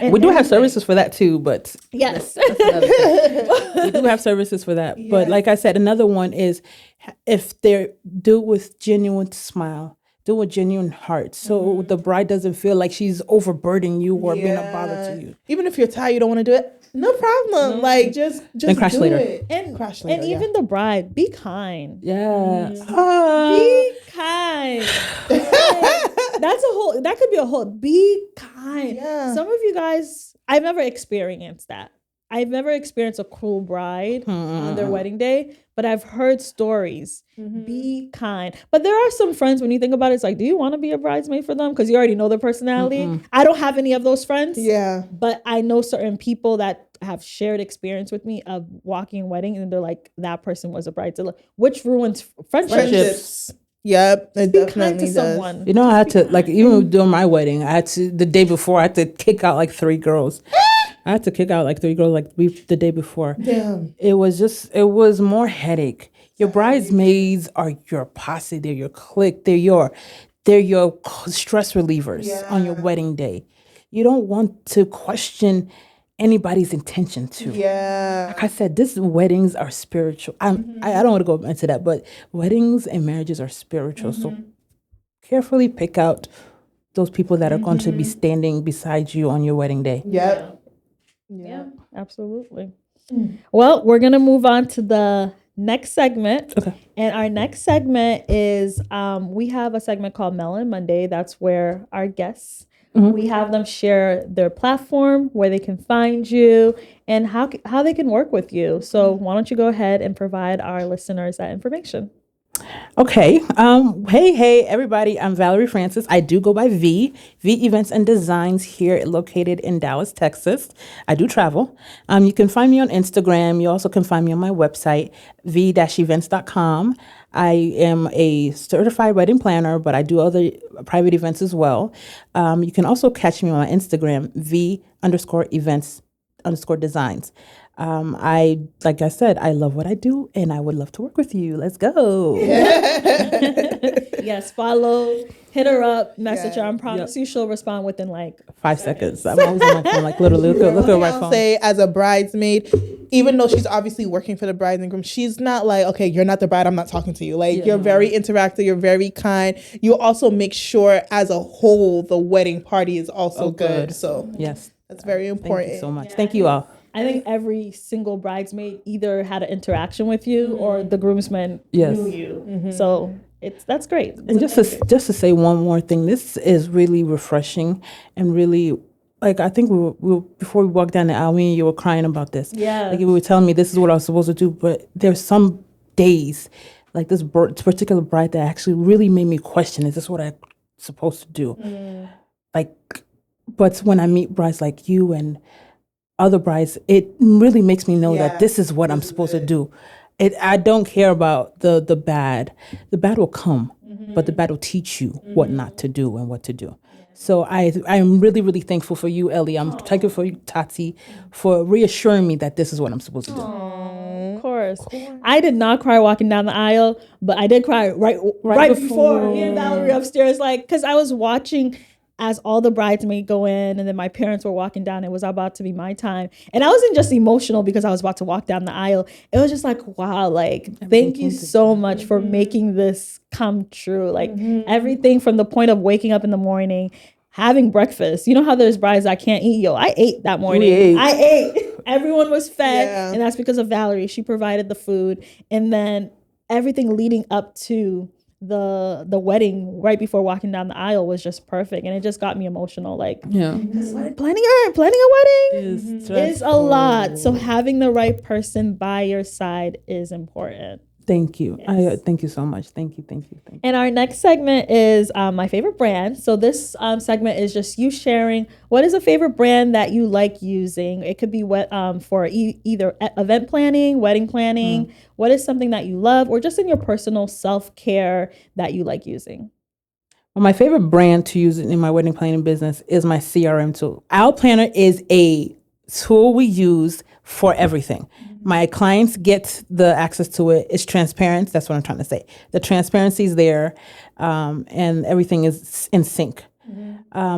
We do have services for that too, but yes, we do have services for that. But like I said, another one is if they're do it with genuine smile, do it with genuine heart, so the bride doesn't feel like she's overburdening you or being a bother to you. Even if you're tired, you don't want to do it. No problem. Like just and crash do later. It. And crash later. And even the bride, be kind. Yeah. Be kind. That could be a whole, be kind. Yeah. Some of you guys, I've never experienced that. I've never experienced a cruel bride on their wedding day, but I've heard stories. Be kind. But there are some friends, when you think about it, it's like, do you want to be a bridesmaid for them? Because you already know their personality. I don't have any of those friends. Yeah. But I know certain people that have shared experience with me of walking wedding, and they're like, that person was a bridezilla, which ruins friendships. Yep, it Be definitely kind to does. someone. You know, I had to, like, even during my wedding, the day before, I had to kick out like 3 girls. I had to kick out like 3 girls the day before. Damn. It was more headache. Your bridesmaids are your posse, they're your clique, they're your stress relievers on your wedding day. You don't want to question anybody's intention to. Yeah. Like I said, these weddings are spiritual. I don't want to go into that, but weddings and marriages are spiritual. So carefully pick out those people that are going to be standing beside you on your wedding day. Yep. Yeah, absolutely. Well, we're going to move on to the next segment. Okay. And our next segment is we have a segment called Melon Monday. That's where our guests, we have them share their platform, where they can find you, and how they can work with you. So why don't you go ahead and provide our listeners that information? Okay. Hey, everybody. I'm Valerie Francis. I do go by V Events and Designs here located in Dallas, Texas. I do travel. You can find me on Instagram. You also can find me on my website, v-events.com. I am a certified wedding planner, but I do other private events as well. You can also catch me on my Instagram, v_events_designs. Like I said, I love what I do and I would love to work with you. Let's go. Yes, follow, hit her up, message her. I promise you she'll respond within like 5 seconds. I'm always on my phone, like literally look at my phone. I'll say as a bridesmaid, even though she's obviously working for the bride and groom, she's not like, okay, you're not the bride, I'm not talking to you. Like you're very interactive, you're very kind. You also make sure as a whole the wedding party is also good. So yes, that's very important. Thank you so much. Thank you all. I think every single bridesmaid either had an interaction with you or the groomsmen knew you. So that's great. And just to say one more thing, this is really refreshing and really, like, I think we were before we walked down the aisle, me and you were crying about this. Yeah. Like you were telling me this is what I was supposed to do, but there's some days, like this particular bride that actually really made me question, is this what I'm supposed to do? Like, but when I meet brides like you and other brides, it really makes me know that this is what I'm supposed to do. I don't care about the bad. The bad will come, but the bad will teach you what not to do and what to do. So I'm really, really thankful for you, Elly. I'm thankful for you, Tati, for reassuring me that this is what I'm supposed to do. Of course. I did not cry walking down the aisle, but I did cry right before me and Valerie upstairs, like, because I was watching as all the bridesmaids go in, and then my parents were walking down. It was about to be my time. And I wasn't just emotional because I was about to walk down the aisle. It was just like, wow, like, thank you so much for making this come true. Like, everything from the point of waking up in the morning, having breakfast. You know how there's brides that can't eat? Yo, I ate that morning. I ate. Everyone was fed. And that's because of Valerie. She provided the food. And then everything leading up to the wedding right before walking down the aisle was just perfect, and it just got me emotional. Like, Yeah. planning a wedding Is is a lot. So having the right person by your side is important. Thank you. Yes. Thank you so much. Thank you. And our next segment is my favorite brand. So this segment is just you sharing what is a favorite brand that you like using. It could be for either event planning, wedding planning. What is something that you love, or just in your personal self-care that you like using? Well, my favorite brand to use in my wedding planning business is my CRM tool. Our planner is a tool we use for everything. My clients get the access to it. It's transparent. That's what I'm trying to say. The transparency is there, and everything is in sync.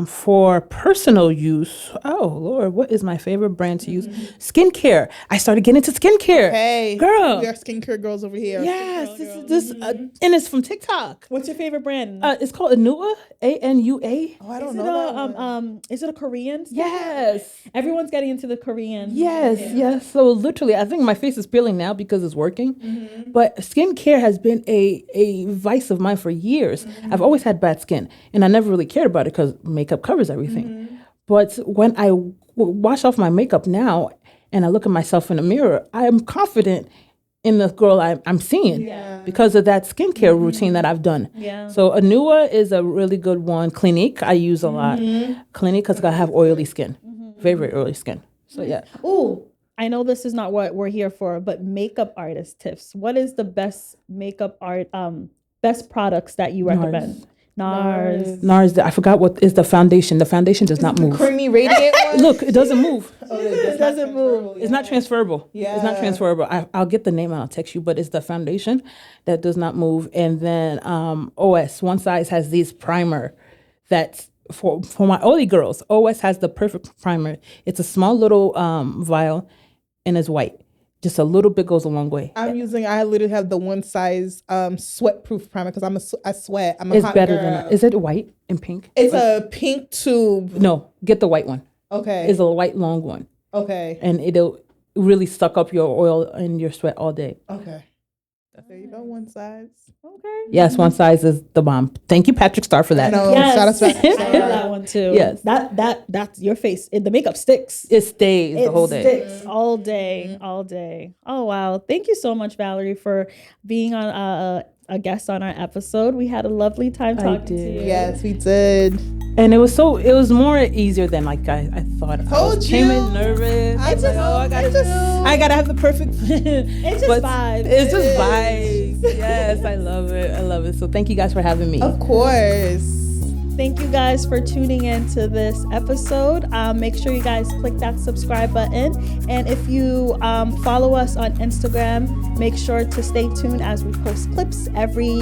For personal use, oh Lord, what is my favorite brand to use? Skincare. I started getting into skincare. Hey, girl, we are skincare girls over here. yes, this and it's from TikTok. What's your favorite brand? It's called Anua, ANUA. Oh, I don't know. Is it a Korean? Yes. Everyone's getting into the Korean. Yes. So literally, I think my face is peeling now because it's working. But skincare has been a vice of mine for years. I've always had bad skin, and I never really cared about it because makeup covers everything. But when I wash off my makeup now and I look at myself in the mirror, I am confident in the girl I'm seeing because of that skincare routine that I've done. Yeah. So Anua is a really good one. Clinique, I use a lot. Clinique because I have oily skin, very, very oily skin. So yeah. Ooh, I know this is not what we're here for, but makeup artist tips. What is the best makeup best products that you recommend? NARS. I forgot what is the foundation. The foundation does not move. Creamy radiant one? Look, it doesn't move. It doesn't move. It's not transferable. Yeah. It's not transferable. I'll get the name and I'll text you, but it's the foundation that does not move. And then OS, One Size has this primer that's for my oily girls. OS has the perfect primer. It's a small little vial and it's white. Just a little bit goes a long way. I literally have the One Size sweat proof primer because I sweat. I'm a It's hot better girl. than is it white and pink? It's a pink tube. No, get the white one. Okay. It's a white long one. Okay. And it'll really suck up your oil and your sweat all day. Okay. There you go, One Size. Okay. Yes, One Size is the bomb. Thank you, Patrick Star, for that. I know. Yes. Shout out to I know that one too. Yes. That's your face. The makeup sticks. It stays the whole day. It sticks all day. Oh wow! Thank you so much, Valerie, for being on a guest on our episode. We had a lovely time talking to you. Yes, we did. And it was more easier than like I thought. I came in nervous. I gotta have the perfect. It's just vibes. It's just vibes. Yes, I love it. So thank you guys for having me. Of course. Thank you guys for tuning in to this episode. Make sure you guys click that subscribe button. And if you follow us on Instagram, make sure to stay tuned as we post clips every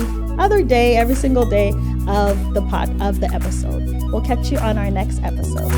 single day of the episode. We'll catch you on our next episode.